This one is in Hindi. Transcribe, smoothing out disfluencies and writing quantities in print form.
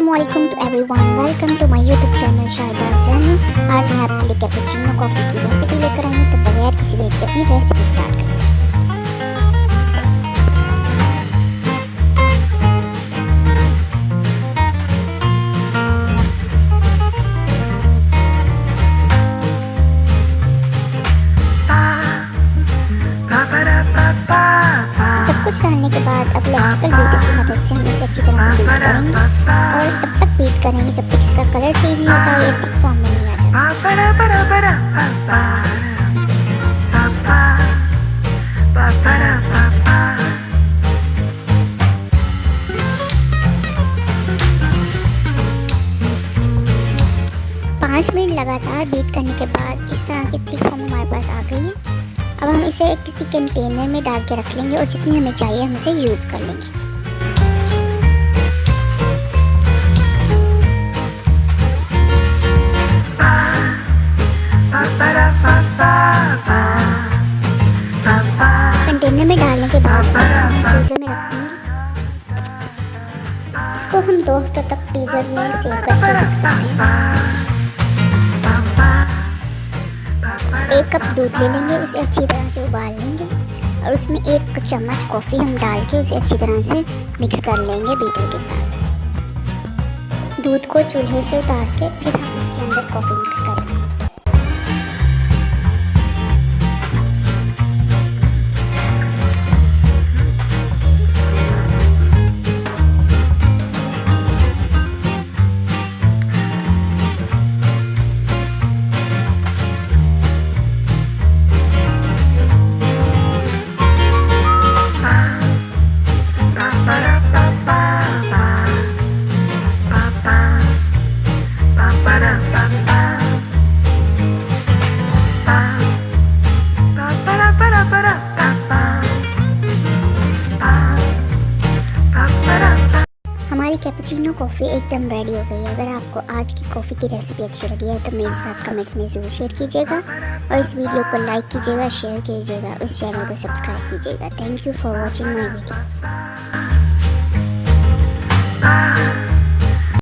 अस्सलामुअलैकुम to everyone, welcome to my YouTube channel Shahida's journey. आज मैं आपके लिए कैपुचिनो कॉफ़ी की रेसिपी लेकर आई हूँ। तो बगैर किसी देर के अपनी रेसिपी स्टार्ट करते हैं। सब कुछ डालने के बाद अब इलेक्ट्रिकल बीटर की मदद से हम इसे अच्छी तरह से बीट करेंगे और तब तक बीट करेंगे जब तक इसका कलर चेंज नहीं होता और ये थिक फॉर्म में नहीं आ जाता। 5 मिनट लगातार बीट करने के बाद इस तरह की थिक फॉर्म हमारे पास आ गई है। अब हम इसे किसी कंटेनर में डाल के रख लेंगे और जितनी हमें चाहिए हम इसे यूज़ कर लेंगे। कंटेनर में डालने के बाद इसको फ्रीज़र में रख देंगे। इसको हम 2 हफ्तों तक फ्रीज़र में सेव करके रख सकते हैं। 1 कप दूध ले लेंगे, उसे अच्छी तरह से उबाल लेंगे और उसमें 1 चम्मच कॉफ़ी हम डाल के उसे अच्छी तरह से मिक्स कर लेंगे बीटर के साथ। दूध को चूल्हे से उतार के फिर हम उसके अंदर कॉफ़ी मिक्स करेंगे। हमारी कैपुचिनो कॉफ़ी एकदम रेडी हो गई है। अगर आपको आज की कॉफ़ी की रेसिपी अच्छी लगी है तो मेरे साथ कमेंट्स में ज़रूर शेयर कीजिएगा और इस वीडियो को लाइक कीजिएगा, शेयर कीजिएगा और इस चैनल को सब्सक्राइब कीजिएगा। Thank you for watching my video.